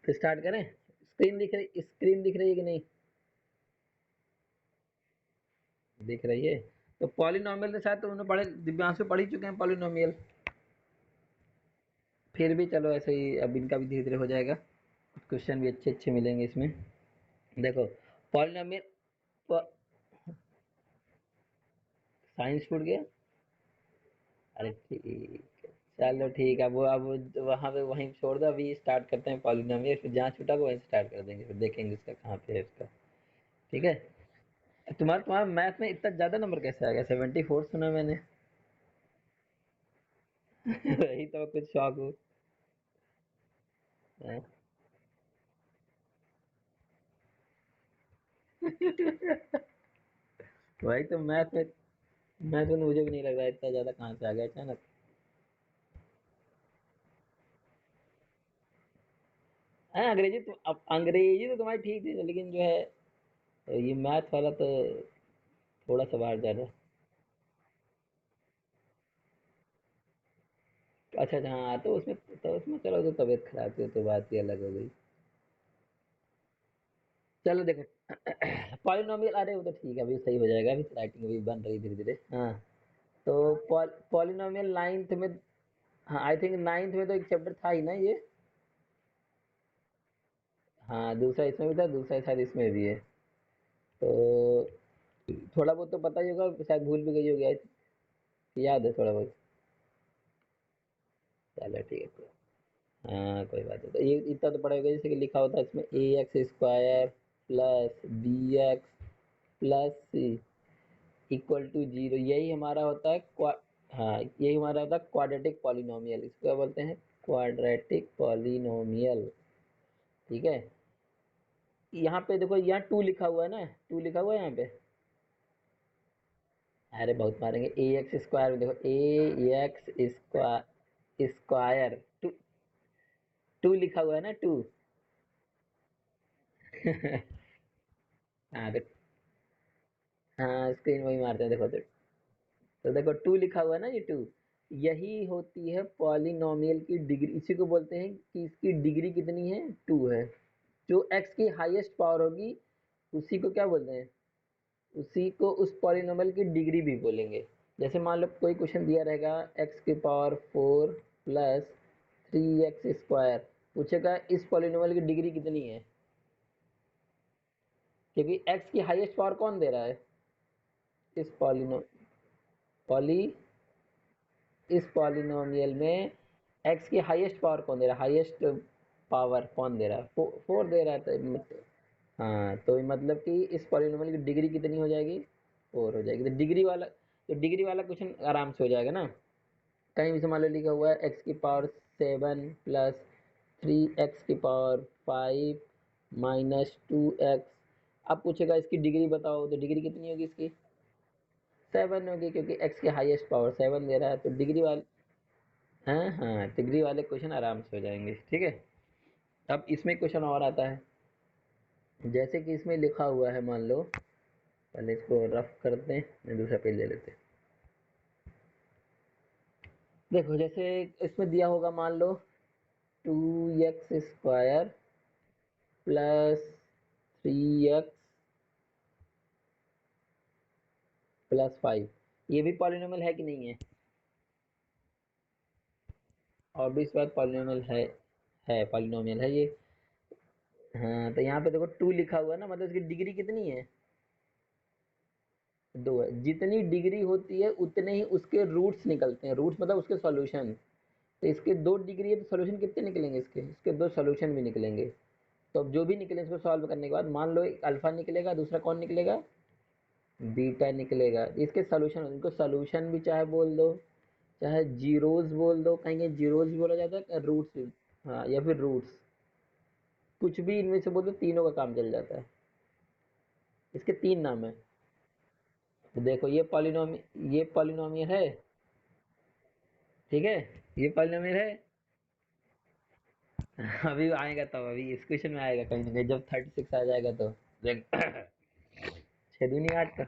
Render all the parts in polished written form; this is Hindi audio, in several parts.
तो स्टार्ट करें। स्क्रीन दिख रही है कि नहीं? दिख रही है। तो पॉलिनोमियल के साथ तो उन्होंने पढ़े, दिव्यांशु पढ़ ही चुके हैं पॉलिनोमियल। फिर भी चलो ऐसे ही अब इनका भी धीरे धीरे हो जाएगा। क्वेश्चन भी अच्छे अच्छे मिलेंगे इसमें। देखो पॉलिनोमियल, साइंस छूट गया। अरे ठीक है, चलो ठीक है। वो अब वहाँ पे वहीं छोड़ दो, अभी स्टार्ट करते हैं पॉलिनोमियल, फिर जहाँ छूटा वो वहीं स्टार्ट कर देंगे, फिर देखेंगे इसका कहाँ पे है इसका। ठीक है। तुम्हारा तुम्हारा मैथ में इतना ज्यादा नंबर कैसे आ गया? 74 सुना मैंने। वही तो कुछ शौक हो। हाँ। वही तो मैथ में मुझे भी नहीं लग रहा है इतना ज्यादा कहाँ से आ गया अचानक। हाँ अंग्रेजी तो, अब अंग्रेजी तो तुम्हारी ठीक थी, लेकिन जो है ये मैथ वाला तो थोड़ा सा बाहर ज्यादा। अच्छा अच्छा, हाँ तो उसमें चलो, तो तबीयत खराब थी तो बात ही अलग हो गई। चलो देखो, पॉलिनोमियल, अरे वो तो ठीक है, अभी सही हो जाएगा, अभी राइटिंग अभी बन रही धीरे धीरे। हाँ। तो पॉलिनोमियल नाइन्थ में, हाँ आई थिंक नाइन्थ में तो एक चैप्टर था ही ना ये। हाँ दूसरा इसमें भी था, दूसरा शायद इसमें भी है। तो थोड़ा बहुत तो पता ही होगा, शायद भूल भी गई होगी याद है थोड़ा बहुत। चलो ठीक है। हाँ कोई बात नहीं, तो ये इतना तो पड़ा होगा, जैसे कि लिखा होता है इसमें A X square plus B X plus C equal to zero, यही हमारा होता है हाँ यही हमारा होता है क्वाड्रेटिक पॉलिनोमियल। इसको क्या बोलते हैं? Quadratic polynomial. ठीक है। यहाँ पे देखो, यहाँ टू लिखा हुआ है ना, टू लिखा हुआ है यहाँ पे। अरे बहुत मारेंगे। ए एक्स स्क्वायर में देखो, A X square, square two, two लिखा हुआ है ना, टू। हाँ तो, हाँ स्क्रीन वही मारते हैं देखो तो देखो टू लिखा हुआ है ना, ये टू, यही होती है पॉलिनोमियल की डिग्री। इसी को बोलते हैं कि इसकी डिग्री कितनी है? टू है। जो एक्स की हाईएस्ट पावर होगी उसी को क्या बोलते हैं? उसी को उस पॉलिनोमियल की डिग्री भी बोलेंगे। जैसे मान लो कोई क्वेश्चन दिया रहेगा, एक्स की power four plus three x square, पूछेगा इस पॉलिनोमियल की डिग्री कितनी है, क्योंकि एक्स की हाईएस्ट पावर कौन दे रहा है? इस पॉली इस पॉलिनोमियल में एक्स की हाईएस्ट पावर कौन दे रहा है? हाईएस्ट पावर कौन दे रहा है? फोर दे रहा है, तो हाँ तो मतलब कि इस पॉलिनोमियल की डिग्री कितनी हो जाएगी? फोर हो जाएगी। तो डिग्री वाला क्वेश्चन आराम से हो जाएगा ना। कहीं भी से मान लो लिखा हुआ है एक्स की power seven plus three X की power five minus two X, अब पूछेगा इसकी डिग्री बताओ, तो डिग्री कितनी होगी इसकी? सेवन होगी, क्योंकि एक्स की हाईएस्ट पावर सेवन दे रहा है, तो डिग्री वाले, हाँ हाँ डिग्री वाले क्वेश्चन आराम से हो जाएंगे। ठीक है। अब इसमें क्वेश्चन और आता है, जैसे कि इसमें लिखा हुआ है, मान लो, पहले इसको रफ करते हैं, मैं दूसरा पेज ले लेते हैं। देखो जैसे इसमें दिया होगा, मान लो two X square plus three X plus five, ये भी पॉलिनोमियल है कि नहीं है? और भी इस बात पॉलिनोमियल है पॉलिनोमियल है ये। हाँ तो यहाँ पे देखो टू लिखा हुआ है ना, मतलब इसकी डिग्री कितनी है? दो है। जितनी डिग्री होती है उतने ही उसके रूट्स निकलते हैं, रूट्स मतलब उसके सॉल्यूशन। तो इसके दो डिग्री है तो सॉल्यूशन कितने निकलेंगे? इसके इसके दो सॉल्यूशन भी निकलेंगे। तो अब जो भी निकले इसको सॉल्व करने के बाद, मान लो एक अल्फा निकलेगा, दूसरा कौन निकलेगा? बीटा निकलेगा। इसके सॉल्यूशन, इनको सॉल्यूशन भी चाहे बोल दो, चाहे जीरोस बोल दो, कहीं कहीं जीरोस भी बोला जाता है, रूट्स भी, हाँ या फिर रूट्स, कुछ भी इनमें से बोल दो, तीनों का काम चल जाता है। इसके तीन नाम है। तो देखो ये पॉलिनोमियल है। ठीक है। ये पॉलिनोमियल है। अभी आएगा तब, अभी इस क्वेश्चन में आएगा कहीं ना कहीं, जब 36 आ जाएगा तो देख। छः दूनी आठ का,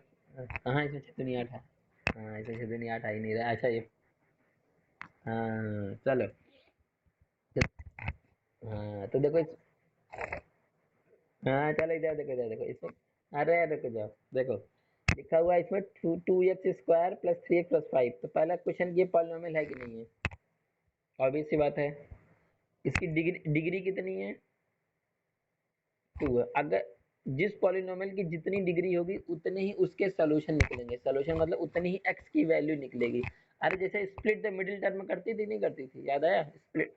हाँ इसमें छः दूनी आठ है। हाँ इसमें छः दूनी आठ आ ही नहीं रहा। अच्छा ये, हाँ चलो। हाँ तो देखो हाँ चलो इधर देखो, इधर देखो इसमें। अरे देखो जाओ, देखो लिखा हुआ है इसमें 2x² प्लस 3x प्लस 5। तो पहला क्वेश्चन, ये पॉलिनोमियल है कि नहीं है? ऑब्वियस सी बात है। इसकी डिग्री डिग्री कितनी है? 2 है। अगर जिस पॉलिनोमियल की जितनी डिग्री होगी उतने ही उसके सॉल्यूशन निकलेंगे। सॉल्यूशन मतलब उतनी ही x की वैल्यू निकलेगी। अरे जैसे स्प्लिट द मिडिल टर्म करती थी, नहीं करती थी, याद आया स्प्लिट?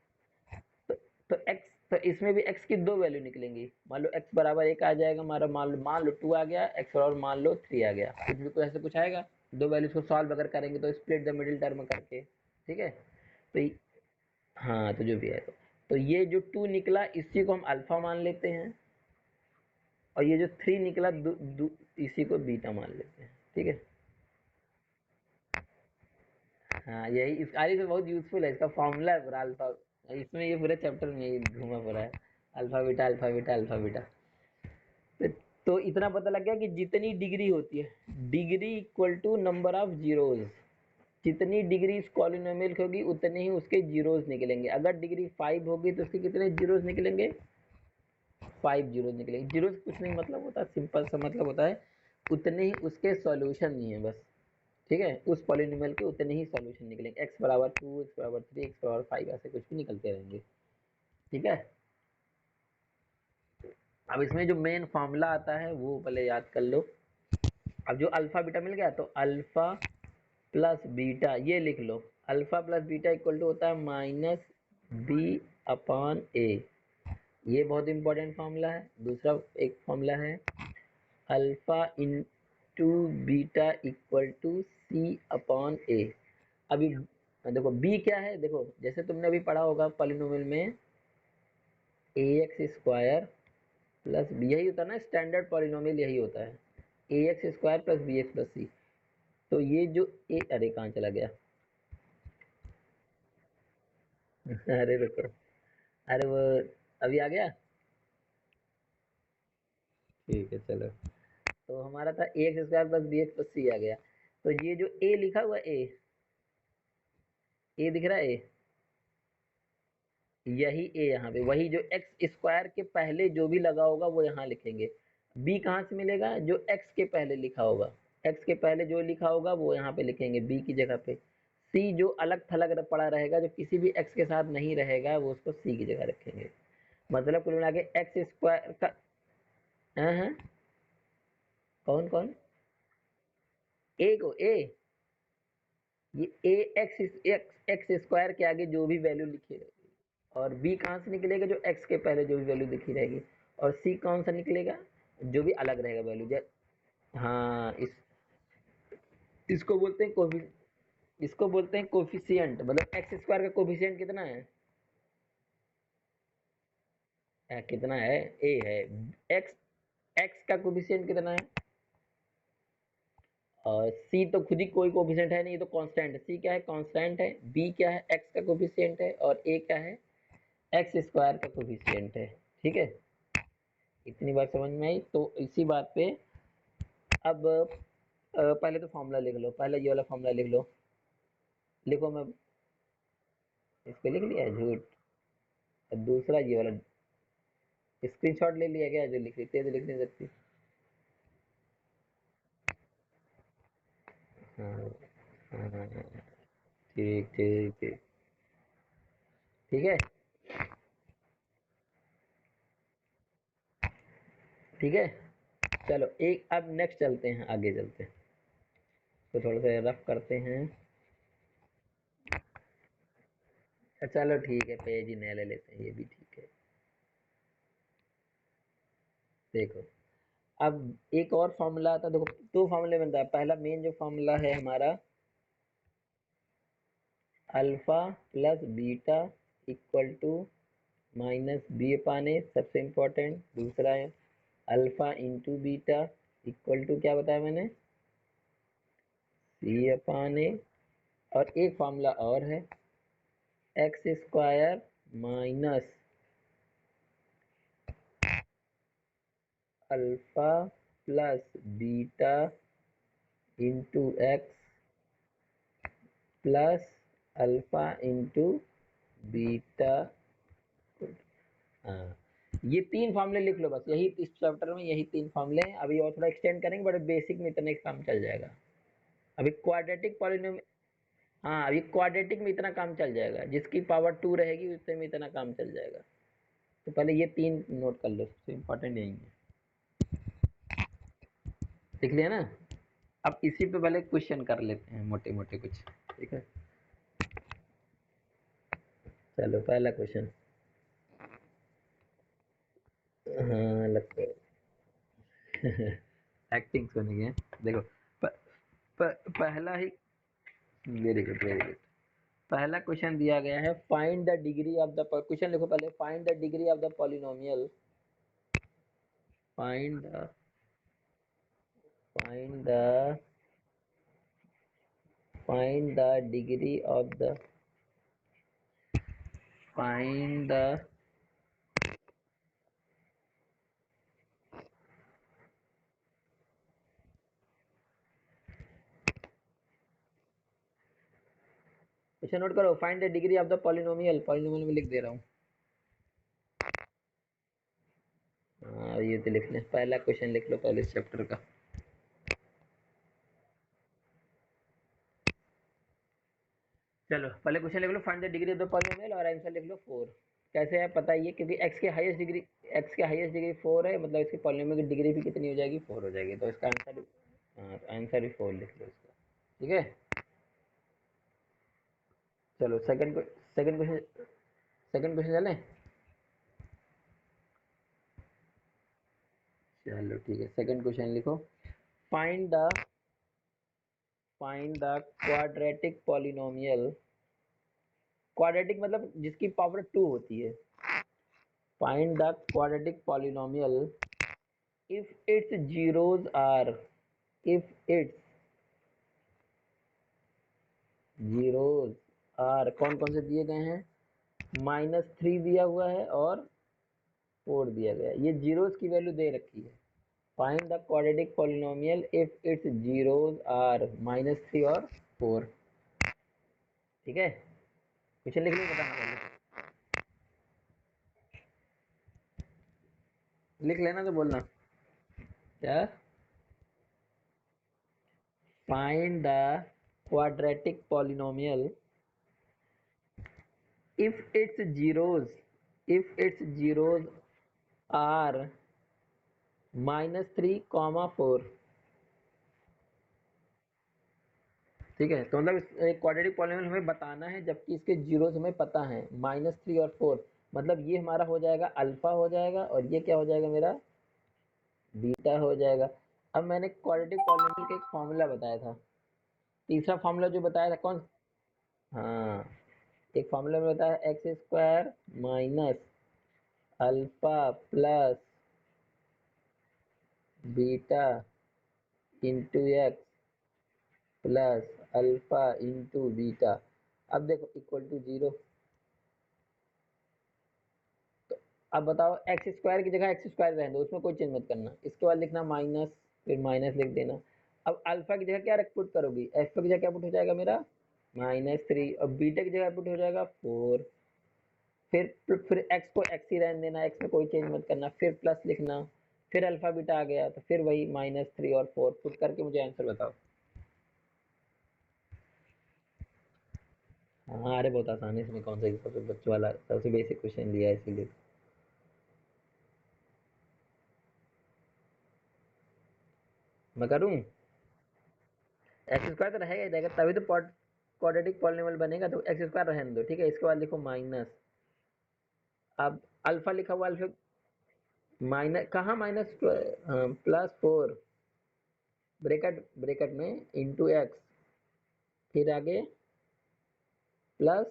तो, तो x, तो इसमें भी x की दो वैल्यू निकलेंगी। मान लो x बराबर 1 आ जाएगा हमारा, मान लो 2 आ गया x, और मान लो 3 आ गया, कुछ भी कोई ऐसे कुछ आएगा। दो वैल्यूज को सॉल्व अगर करेंगे तो स्प्लिट द मिडिल टर्म करके, ठीक है। तो हाँ, तो जो भी है तो ये जो 2 निकला इसी को हम अल्फा मान लेते हैं, और ये जो 3 निकला इसी को बीटा मान लेते हैं, ठीक है। हाँ यही इस अरे तो बहुत यूजफुल है, इसका फॉर्मूला है पूरा अल्फा। इसमें ये पूरे चैप्टर में यही घूमा पूरा है, alpha beta alpha beta alpha beta. तो, तो इतना पता लग गया कि जितनी डिग्री होती है, degree equal to number of zeros. जितनी डिग्री इस पॉलिनोमियल की होगी उतने ही उसके जीरोज निकलेंगे। अगर डिग्री 5 होगी तो उसके कितने जीरोज निकलेंगे? 5 जीरोज निकलेंगे। जीरोज कुछ नहीं मतलब होता, सिंपल सा मतलब होता है उतने ही उसके सॉल्यूशन नहीं है बस, ठीक है। उस पॉलिनोमियल के उतने ही सॉल्यूशन निकलेंगे, x बराबर 2, x बराबर 3, x बराबर 5, ऐसे कुछ भी निकलते रहेंगे, ठीक है। अब इसमें जो मेन फॉर्मूला आता है वो पहले याद कर लो। अब जो अल्फा बीटा मिल गया तो अल्फा प्लस बीटा ये लिख लो। Alpha plus beta equal to होता है माइनस बी अपॉन ए। ये बहुत इंपॉर्टेंट फॉर्मूला है। दूसरा एक फॉर्मूला है alpha into beta equal to C upon A. अभी देखो बी क्या है, देखो जैसे तुमने अभी पढ़ा होगा पॉलिनोमियल में, A X square plus B, यही होता है ना स्टैंडर्ड पॉलिनोमियल, यही होता है A X square plus B X plus C. तो ये जो ए, अरे कहाँ चला गया? अरे रुको, अरे वो अभी आ गया, ठीक है चलो। तो हमारा था A X square plus B X plus C आ गया। तो ये जो ए लिखा हुआ ए दिख रहा है ए, यही ए यहाँ पे, वही जो एक्स स्क्वायर के पहले जो भी लगा होगा वो यहाँ लिखेंगे। बी कहाँ से मिलेगा? जो एक्स के पहले लिखा होगा, एक्स के पहले जो लिखा होगा वो यहाँ पे लिखेंगे बी की जगह पे। सी जो अलग थलग पड़ा रहेगा, जो किसी भी एक्स के साथ नहीं रहेगा, वो उसको सी की जगह रखेंगे। मतलब कुल मिला के एक्स स्क्वायर का, हाँ हाँ, कौन कौन? ए को ए, ये ए एक्स एक्स एक्स स्क्वायर के आगे जो भी वैल्यू लिखी रहेगी। और बी कहाँ से निकलेगा? जो एक्स के पहले जो भी वैल्यू लिखी रहेगी। और सी कौन सा निकलेगा? जो भी अलग रहेगा वैल्यू, हाँ इसको बोलते हैं इसको बोलते हैं कोफिशिएंट। मतलब एक्स स्क्वायर का कोफिशिएंट कितना है? कितना है? ए है। एक्स एक्स का कोफिशिएंट कितना है? और सी तो खुद ही कोई कोफिशिएंट है नहीं, ये तो कांस्टेंट है। सी क्या है? कांस्टेंट है। बी क्या है? एक्स का कोफिशिएंट है। और ए क्या है? एक्स स्क्वायर का कोफिशिएंट है, ठीक है। इतनी बात समझ में आई? तो इसी बात पे अब पहले तो फॉर्मूला लिख लो, पहले ये वाला फॉर्मूला लिख लो। लिखो, मैं इस पे लिख लिया है झूठ। और दूसरा ये वाला स्क्रीनशॉट ले लिया क्या? जो लिख रही थी तो लिख नहीं सकती। हाँ हाँ हाँ, हाँ, ठीक ठीक ठीक, ठीक है ठीक है। चलो एक अब नेक्स्ट चलते हैं, आगे चलते हैं, तो थोड़ा सा रफ करते हैं। चलो ठीक है, पेज ही नया ले लेते हैं, ये भी ठीक है। देखो अब एक और फॉर्मूला आता है, देखो दो फॉर्मूले बनता है। पहला मेन जो फॉर्मूला है हमारा, alpha plus beta equal to minus B upon A, सबसे इम्पोर्टेंट। दूसरा है alpha into beta equal to, क्या बताया मैंने? सी अपान ए। और एक फॉर्मूला और है, x square minus alpha plus beta into x plus alpha into beta. हाँ, ये 3 फॉर्मूले लिख लो बस, यही इस चैप्टर में यही 3 फॉर्मूले हैं। अभी और थोड़ा एक्सटेंड करेंगे बट बेसिक में इतने काम चल जाएगा। अभी क्वाड्रेटिक पॉलिनोम हाँ, अभी क्वाड्रेटिक में इतना काम चल जाएगा, जिसकी पावर 2 रहेगी उससे में इतना काम चल जाएगा। तो पहले ये 3 नोट कर लो, सबसे इम्पोर्टेंट यही है। लिख लिया ना? अब इसी पे पहले क्वेश्चन कर लेते हैं मोटे मोटे कुछ, ठीक है? चलो पहला क्वेश्चन। हाँ लगता है एक्टिंग सुनी है। देखो प, पहला ही, वेरी गुड वेरी गुड। पहला क्वेश्चन दिया गया है, find the degree of the, question लिखो पहले, find the degree of the polynomial, find the, find the, find the degree of the, find the, question note करो, find the degree of the polynomial, polynomial में लिख दे रहा हूँ। हाँ ये तो लिख लें, पहला क्वेश्चन लिख लो पहले इस चैप्टर का। चलो पहले क्वेश्चन लिख लो, find the degree of the polynomial, और आंसर लिख लो 4। कैसे है पता ये, क्योंकि x के हाईएस्ट डिग्री 4 है, मतलब इसके पॉलिनोमियल की डिग्री भी कितनी हो जाएगी, 4 हो जाएगी। तो इसका आंसर, हाँ तो आंसर भी 4 लिख लो इसका, ठीक है? चलो सेकंड क्वेश्चन, सेकंड क्वेश्चन चलें? चलो ठीक है, सेकंड क्वेश्चन लिखो, find the, find the quadratic polynomial, quadratic मतलब जिसकी पावर 2 होती है। Find the quadratic polynomial if its zeros are, if its zeros are, कौन कौन से दिए गए हैं, -3 दिया हुआ है और 4 दिया गया है, ये जीरोस की वैल्यू दे रखी है। Find the quadratic polynomial if its zeros are -3 और 4, ठीक है? क्वेश्चन लिख लो, बताना पहले, लिख लेना तो बोलना क्या। Find the quadratic polynomial if its zeros, if its zeros are -3, 4, ठीक है? तो मतलब एक क्वाड्रेटिक पॉलिनोमियल हमें बताना है जबकि इसके जीरोस हमें पता है, -3 और 4, मतलब ये हमारा हो जाएगा अल्फा हो जाएगा, और ये क्या हो जाएगा मेरा, बीटा हो जाएगा। अब मैंने क्वाड्रेटिक पॉलिनोमियल का एक फॉर्मूला बताया था, तीसरा फॉर्मूला जो बताया था कौन, हाँ, एक फॉर्मूला में बताया x² minus alpha plus beta into x plus alpha into beta. अब देखो इक्वल टू 0। तो अब बताओ, x² की जगह x² रहने दो, उसमें कोई चेंज मत करना, इसके बाद लिखना माइनस, फिर माइनस लिख देना। अब अल्फा की जगह क्या रख पुट करोगी, अल्फा की जगह क्या पुट हो जाएगा मेरा, -3, और बीटा की जगह पुट हो जाएगा 4। फिर x को x ही रहने देना, x में कोई चेंज मत करना, फिर प्लस लिखना, फिर अल्फा बीटा आ गया, तो फिर वही -3 और 4 पुट करके मुझे आंसर बताओ। हाँ अरे बहुत आसान है, इसमें कौन सा सबसे बच्चों वाला सबसे बेसिक क्वेश्चन दिया है इसीलिए। मैं करूँ? x² तो रहेगा ही रहेगा, तभी तो क्वाड्रेटिक पॉलिनोमियल बनेगा, तो x² रहने दो, ठीक है? इसके बाद लिखो माइनस, अब अल्फा लिखा हुआ, अल्फा माइनस कहाँ, +4 ब्रैकेट, ब्रैकेट में इंटू एक्स, फिर आगे प्लस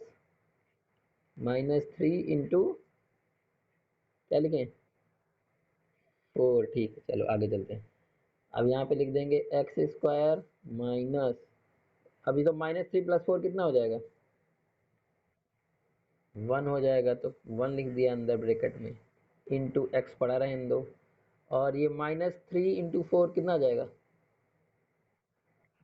-3 इंटू क्या लिखें, 4, ठीक है? चलो आगे चलते हैं। अब यहाँ पे लिख देंगे x² माइनस, अभी तो -3 + 4 कितना हो जाएगा, 1 हो जाएगा, तो 1 लिख दिया अंदर ब्रैकेट में, इंटू एक्स पड़ा रहने दो, और ये -3 इंटू 4 कितना आ जाएगा,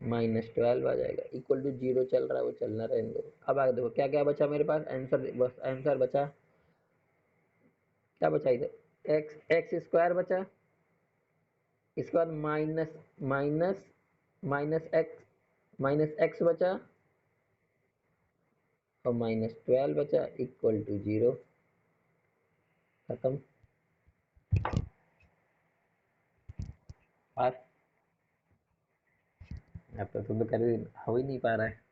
-12 आ जाएगा, इक्वल टू 0 चल रहा है, वो चलना रहने दो। अब आगे देखो क्या क्या बचा मेरे पास आंसर, बस आंसर बचा, क्या बचा इधर, एक्स स्क्वायर बचा, इसके बाद माइनस माइनस माइनस एक्स बचा, और -12 बचा इक्वल टू 0। खत्म। और अब तो तुम तो कर हो ही नहीं पा रहा है।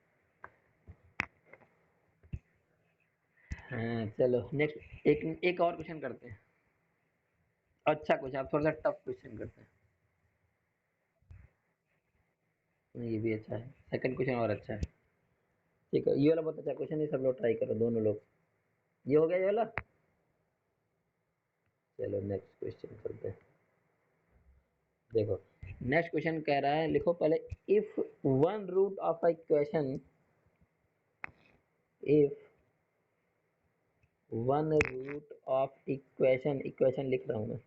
हाँ चलो नेक्स्ट, एक एक और क्वेश्चन करते हैं। अच्छा कुछ आप थोड़ा सा टफ क्वेश्चन करते हैं। ये भी अच्छा है, सेकंड क्वेश्चन और अच्छा है। ठीक है, ये वाला बहुत अच्छा क्वेश्चन है, सब लोग ट्राई करो, दोनों लोग। ये हो गया ये वाला। चलो नेक्स्ट क्वेश्चन करते हैं। देखो नेक्स्ट क्वेश्चन कह रहा है, लिखो पहले। If one root of a equation, if one root of equation, equation लिख रहा हूं मैं।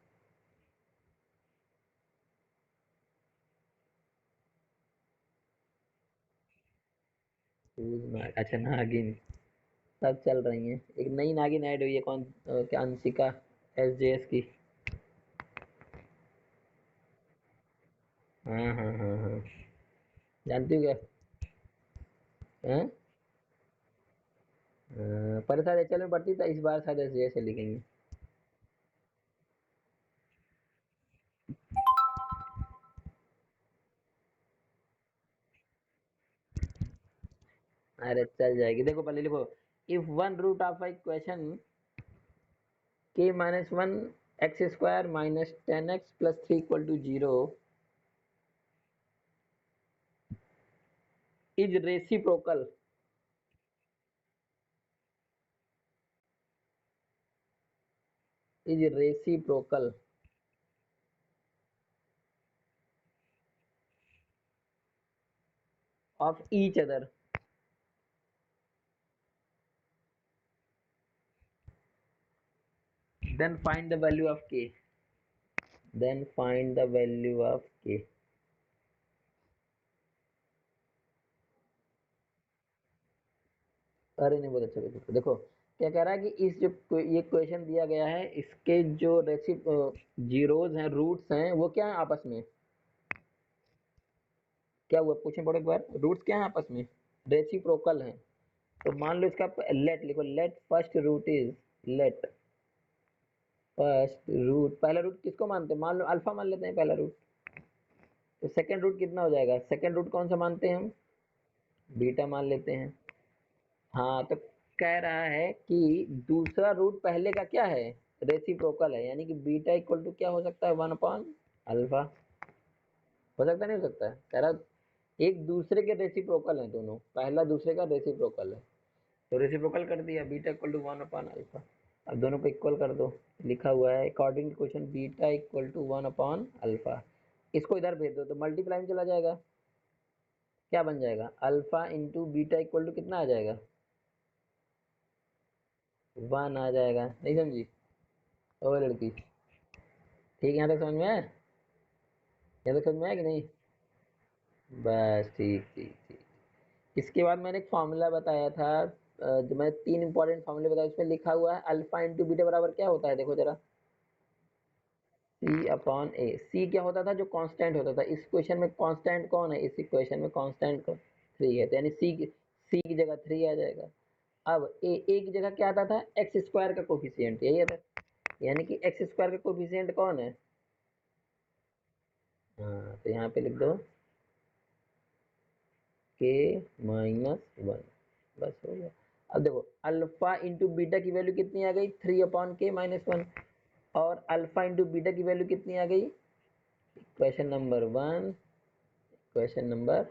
अच्छा नागिन, सब चल रही हैं। एक नई नागिन ऐड हुई है, कौन क्या, अंशिका SJS की। हाँ हाँ हाँ हाँ, जानती हो क्या? हैं? पर शायद HL में पढ़ती था, इस बार शायद SJS से लिखेंगे। अरे चल जाएगी, देखो पहले लिखो। If one root of a equation k-1 x square minus 10x plus 3 equal to 0 is reciprocal, is reciprocal of each other, then find the value of k, then find the value of k। अरे नहीं, बहुत अच्छा क्वेश्चन। देखो क्या कह रहा है कि इस जो ये क्वेश्चन दिया गया है, इसके जो जीरोज हैं, रूट्स हैं, वो क्या है आपस में, क्या हुआ पूछे पड़ो एक बार, रूट्स क्या है आपस में, रेसिप्रोकल है। तो मान लो इसका लेट लिखो, let first root is, let first root, पहला रूट किसको मानते हैं, मान लो अल्फा मान लेते हैं पहला रूट। तो सेकंड रूट कितना हो जाएगा, सेकंड रूट कौन सा मानते हैं हम, बीटा मान लेते हैं। हाँ तो कह रहा है कि दूसरा रूट पहले का क्या है, रेसिप्रोकल है, यानी कि बीटा इक्वल टू क्या हो सकता है, 1/अल्फा। हो सकता नहीं हो सकता है, कह रहा एक दूसरे के रेसिप्रोकल है, दोनों पहला दूसरे का रेसिप्रोकल है। तो रेसिप्रोकल कर दिया, बीटा इक्वल टू 1/अल्फा। अब दोनों को इक्वल कर दो, लिखा हुआ है according to question beta equal to 1/अल्फा। इसको इधर भेज दो तो मल्टीप्लाई में चला जाएगा, क्या बन जाएगा, alpha into beta equal to कितना आ जाएगा, 1 आ जाएगा। नहीं समझी ओ लड़की? ठीक है, यहाँ तक समझ में आया, यहाँ तक समझ में आया कि नहीं? बस ठीक ठीक ठीक। इसके बाद मैंने एक फॉर्मूला बताया था, जो मैंने 3 इंपॉर्टेंट फॉर्मूले बताए, उसमें लिखा हुआ है अल्फा इंटू बीटा बराबर क्या होता है, देखो जरा। C/A। सी क्या होता था, जो कांस्टेंट होता था। इस क्वेश्चन में कांस्टेंट कौन है, इस इक्वेशन में कांस्टेंट को 3 है, तो यानी सी की जगह 3 आ जाएगा। अब ए की जगह क्या आता था, एक्स स्क्वायर का कोफिशिएंट, यही आता, यानी कि एक्स स्क्वायर का कोफिशिएंट कौन है। हाँ तो यहाँ पे लिख दो k-1, बस हो गया। अब देखो अल्फा इंटू बीटा की वैल्यू कितनी आ गई, 3/k-1, और अल्फा इंटू बीटा की वैल्यू कितनी आ गई, question number 1, question number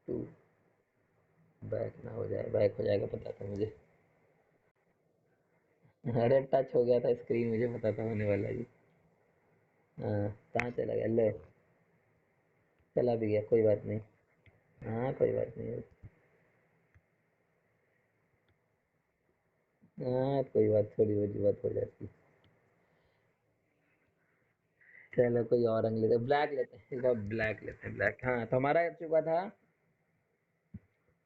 2। Back ना हो जाए, बैक हो जाएगा पता था मुझे। अरे टच हो गया था स्क्रीन, मुझे पता था होने वाला जी। हाँ कहाँ चला गया, लो चला भी गया, कोई बात नहीं। हाँ कोई बात नहीं। हाँ कोई बात, थोड़ी बहुत बात हो जाती। चलो कोई और रंग लेते हैं, ब्लैक लेते हैं, इस बार ब्लैक लेते हैं, ब्लैक। हाँ तो हमारा आ चुका था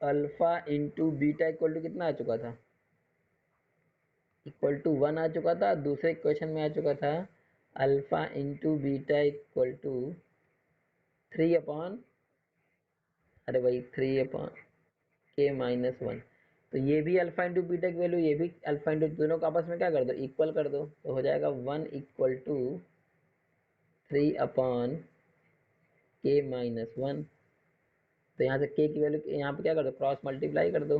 alpha into beta equal to कितना आ चुका था, इक्वल टू 1 आ चुका था। दूसरे क्वेश्चन में आ चुका था alpha into beta equal to 3 upon, अरे भाई 3 अपॉन k-1। तो ये भी अल्फा इंटू बीटा की वैल्यू, ये भी अल्फा इंटू, दोनों को आपस में क्या कर दो, इक्वल कर दो, तो हो जाएगा 1 = 3 अपॉन k-1। तो यहाँ से k की वैल्यू यहाँ पे क्या कर दो, क्रॉस मल्टीप्लाई कर दो,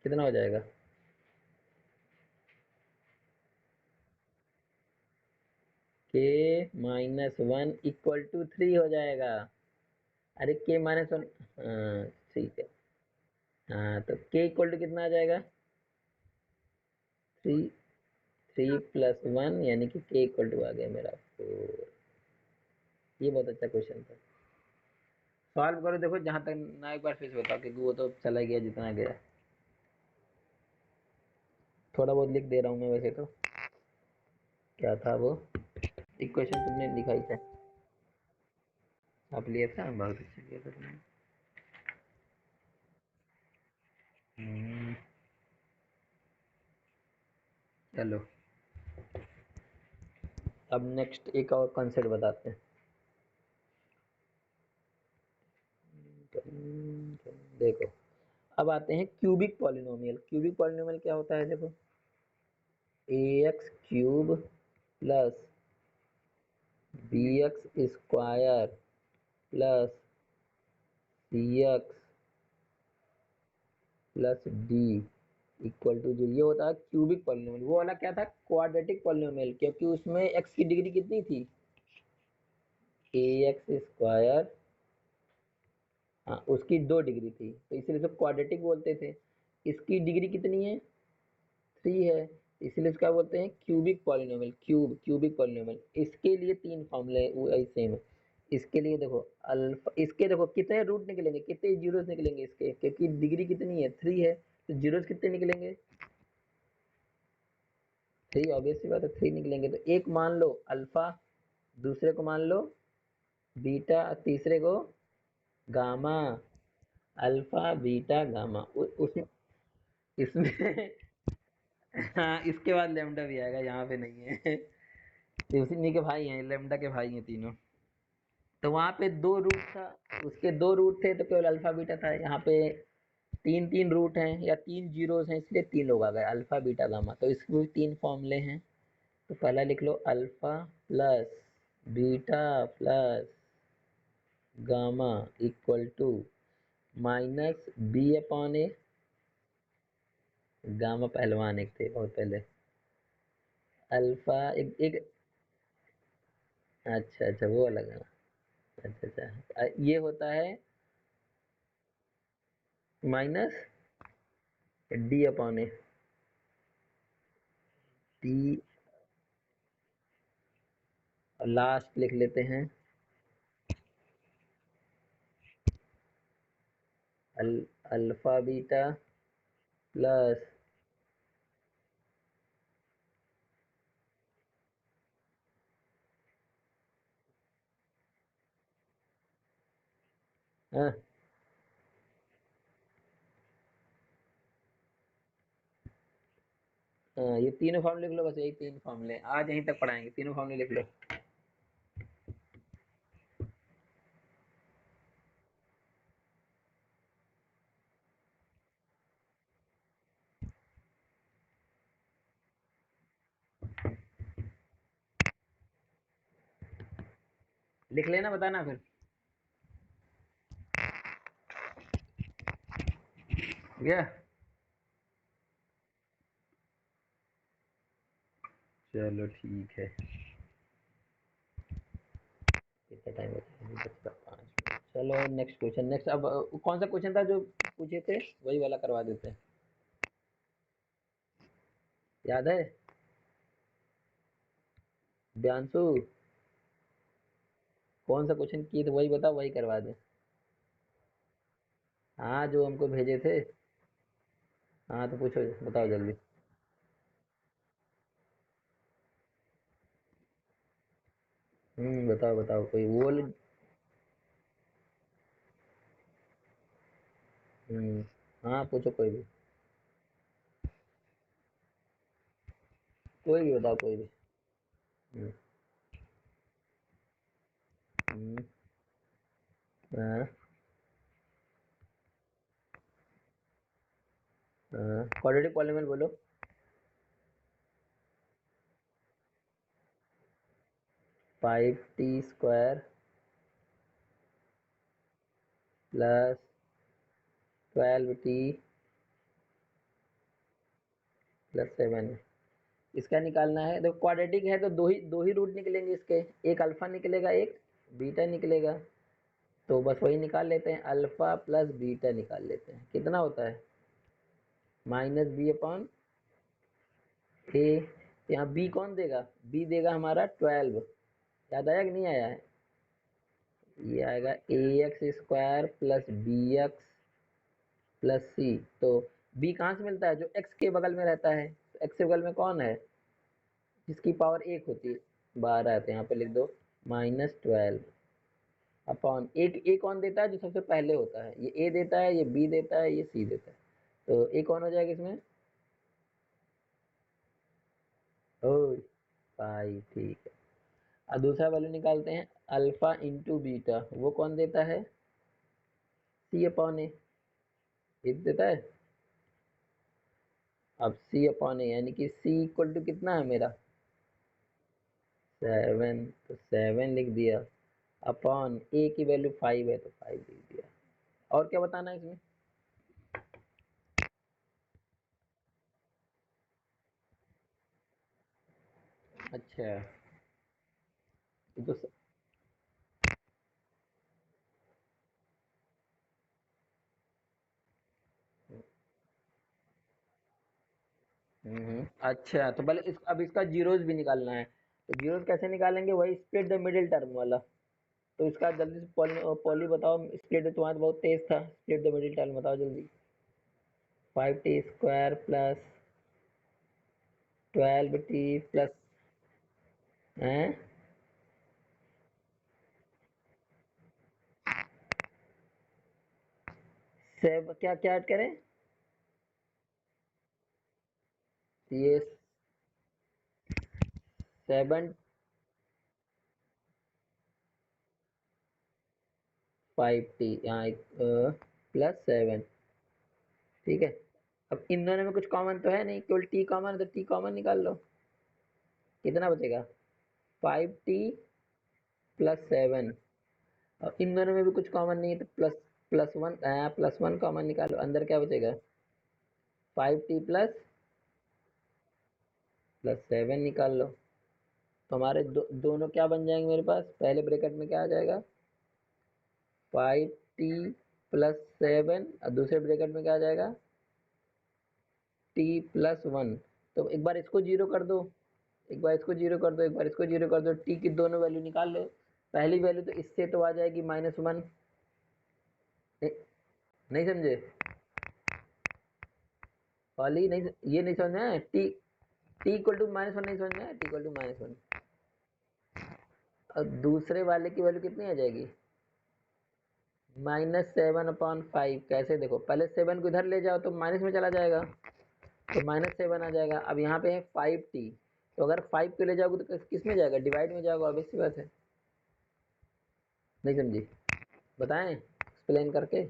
कितना हो जाएगा, k-1 = 3 हो जाएगा। अरे k-1, हाँ ठीक है। हाँ तो k इक्वल टू कितना आ जाएगा, 3, 3 + 1, यानी कि k इक्वल टू आ गया मेरा 4। ये बहुत अच्छा क्वेश्चन था। सॉल्व करो, देखो जहां तक ना, एक बार फिर से बताओ, क्योंकि वो तो चला गया जितना गया। थोड़ा बहुत लिख दे रहा हूँ मैं वैसे तो। क्या था वो इक्वेशन तुमने लिखा ही था, आप लिया था, बहुत अच्छा किया था तुमने। हम्म, चलो अब नेक्स्ट एक और कॉन्सेप्ट बताते हैं। देखो अब आते हैं क्यूबिक पॉलिनोमियल। क्यूबिक पॉलिनोमियल क्या होता है, देखो ax³ plus bx² plus cx plus d equal to 0, ये होता है क्यूबिक पॉलिनोमियल। वो वाला क्या था, क्वाड्रेटिक पॉलिनोमियल, क्योंकि उसमें x की डिग्री कितनी थी, ax²। हाँ उसकी 2 डिग्री थी, तो इसलिए इसको क्वाड्रेटिक बोलते थे। इसकी डिग्री कितनी है, 3 है, इसलिए इसका बोलते हैं क्यूबिक पॉलिनोमियल। Cubic polynomial. इसके लिए 3 फॉर्मूले सेम है। इसके लिए देखो अल्फा, इसके देखो कितने रूट निकलेंगे, कितने जीरोस निकलेंगे इसके, क्योंकि डिग्री कितनी है, 3 है, तो जीरोस कितने निकलेंगे, 3, ऑब्वियस सी बात है 3 निकलेंगे। तो एक मान लो अल्फा, दूसरे को मान लो बीटा, तीसरे को गामा। अल्फा बीटा गामा उस इसमें हाँ इसके बाद लेमडा भी आएगा, यहाँ पे नहीं है। ये उसी के भाई हैं, लेमडा के भाई हैं तीनों। तो वहां पे 2 रूट था, उसके 2 रूट थे, तो केवल अल्फा बीटा था। यहाँ पे 3 3 रूट हैं या 3 जीरोस हैं, इसलिए 3 लोग आ गए, अल्फा बीटा गामा। तो इसके भी 3 फॉर्मूले हैं। तो पहला लिख लो alpha plus beta plus gamma equal to -b/a। Gama Pehlwan एक थे बहुत पहले। अल्फा एक अच्छा अच्छा वो अलग है। अच्छा अच्छा ये होता है -d/a। डी, लास्ट लिख लेते हैं अल, अल्फा बीटा प्लस हाँ हाँ, ये तीनों फॉर्मूले लिख लो, बस यही 3 फॉर्मूले आज यहीं तक पढ़ाएंगे, तीनों फॉर्मूले लिख लो। लिख लेना, बताना फिर। ठीक है, चलो ठीक है। कितना टाइम बचा है, 5 मिनट। चलो नेक्स्ट क्वेश्चन, नेक्स्ट अब कौन सा क्वेश्चन था जो पूछे थे, वही वाला करवा देते हैं। याद है ब्यांशु, कौन सा क्वेश्चन किए थे, वही बताओ, वही करवा दे। हाँ जो हमको भेजे थे। हाँ तो पूछो, बताओ जल्दी। बताओ बताओ कोई वो हम्म हाँ पूछो कोई भी। कोई भी बताओ, कोई भी। हम्म, हम्म, हाँ, हाँ, क्वाड्रेटिक पॉलीनॉमियल बोलो। 5t² plus 12t plus 7। इसका निकालना है। देखो क्वाड्रेटिक है तो दो ही रूट निकलेंगे इसके, एक अल्फा निकलेगा, एक बीटा निकलेगा। तो बस वही निकाल लेते हैं, अल्फा प्लस बीटा निकाल लेते हैं, कितना होता है -b/a। यहाँ b कौन देगा, b देगा हमारा 12। याद आया कि नहीं आया है? ये आएगा ax² plus bx plus c। तो b कहाँ से मिलता है, जो x के बगल में रहता है। तो x के बगल में कौन है, जिसकी पावर 1 होती है, 12 है। तो यहाँ पे लिख दो -12 अपॉन एक। ए कौन देता है, जो सबसे पहले होता है, ये ए देता है, ये बी देता है, ये सी देता है। तो ए कौन हो जाएगा इसमें, ओ 5, ठीक है। अब दूसरा वैल्यू निकालते हैं, अल्फा इंटू बीटा, वो कौन देता है, c/a। ये देता है। अब c/a यानी कि c इक्वल टू कितना है मेरा, 7। तो 7 लिख दिया, अपॉन ए की वैल्यू 5 है तो 5 लिख दिया। और क्या बताना है इसमें, अच्छा ये तो अच्छा, तो पहले अब इसका जीरोस भी निकालना है। तो जीरोस कैसे निकालेंगे, वही स्प्लिट द मिडिल टर्म वाला। तो इसका जल्दी से पॉली बताओ, स्प्लिट तुम्हारा बहुत तेज था, स्प्लिट द मिडिल टर्म बताओ जल्दी। 5t² प्लस 12t प्लस है, सेव क्या क्या ऐड करें, ये 7 5t यहाँ एक +7, ठीक है। अब इन दोनों में कुछ कॉमन तो है नहीं, केवल t कॉमन है, तो t कॉमन निकाल लो, कितना बचेगा 5t प्लस 7। और इन दोनों में भी कुछ कॉमन नहीं है, तो +1 कॉमन निकालो, अंदर क्या बचेगा 5t प्लस 7 निकाल लो। तो हमारे दोनों क्या बन जाएंगे मेरे पास, पहले ब्रैकेट में क्या आ जाएगा 5t प्लस 7, और दूसरे ब्रैकेट में क्या आ जाएगा t+1। तो एक बार इसको जीरो कर दो, एक बार इसको जीरो कर दो, एक बार इसको जीरो कर दो, टी की दोनों वैल्यू निकाल लो। पहली वैल्यू तो इससे तो आ जाएगी -1। नहीं समझे, वाली नहीं, ये नहीं समझ में आया, टी इक्वल टू -1 नहीं समझ में आया, टी इक्वल टू -1। और दूसरे वाले की वैल्यू कितनी आ जाएगी -7/5। कैसे, देखो पहले 7 को इधर ले जाओ तो माइनस में चला जाएगा, तो -7 आ जाएगा। अब यहाँ पे है 5t, तो अगर 5 को ले जाओगे तो किस में जाएगा, डिवाइड में जाएगा, ऑब्वियस सी बात है। नहीं समझी, बताएं एक्सप्लेन करके।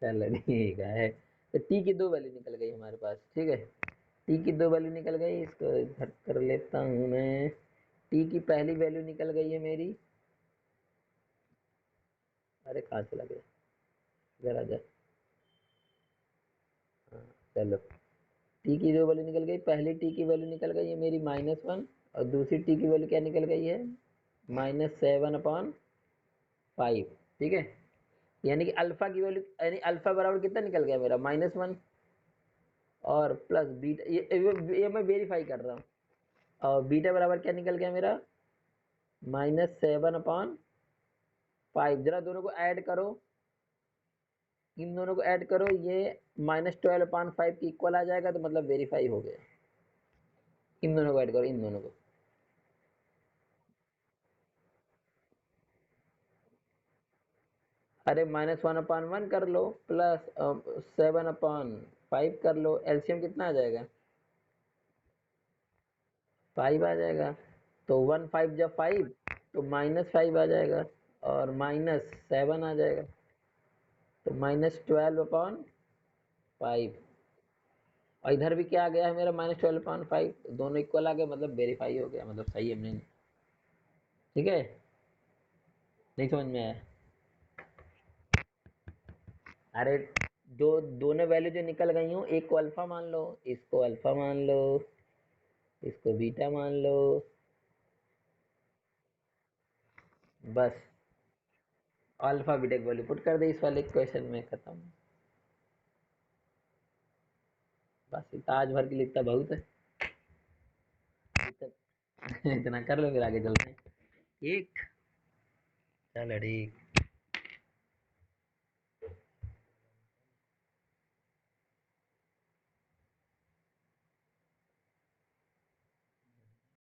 चलो ठीक है। तो टी की दो वैल्यू निकल गई हमारे पास, ठीक है। टी की दो वैल्यू निकल गई, इसको इधर कर लेता हूँ मैं। टी की पहली वैल्यू निकल गई है मेरी, अरे कहाँ चला गया, इधर आ जा। हाँ, चलो, टी की जो वैल्यू निकल गई, पहली टी की वैल्यू निकल गई है मेरी -1, और दूसरी टी की वैल्यू क्या निकल गई है -7/5, ठीक है। यानी कि अल्फा की वैल्यू, यानी अल्फा बराबर कितना निकल गया मेरा -1, और प्लस बीटा, ये मैं वेरीफाई कर रहा हूँ। और बीटा बराबर क्या निकल गया मेरा -7/5। जरा दोनों को ऐड करो, इन दोनों को ऐड करो, ये -12/5 की इक्वल आ जाएगा, तो मतलब वेरीफाई हो गया। इन दोनों को ऐड करो, इन दोनों को। अरे -1/1 कर लो, प्लस 7/5 कर लो, एलसीएम कितना आ जाएगा 5 आ जाएगा। तो 1 5 जब 5, तो -5 आ जाएगा, और -7 आ जाएगा, तो -12/5। और इधर भी क्या आ गया है मेरा, -12/5, दोनों इक्वल आ गए, मतलब वेरीफाई हो गया, मतलब सही है हमने। ठीक है, नहीं समझ में आया? अरे, दो दोनों वैल्यू जो निकल गई हूँ, एक को अल्फा मान लो, इसको अल्फा मान लो, इसको बीटा मान लो, बस अल्फा बीटा की वैल्यू पुट कर दे इस वाले क्वेश्चन में, खत्म। बस इतना आज भर के लिए इतना बहुत है। इतना, इतना कर लो, फिर आगे चलते हैं। ठीक, चलो ठीक।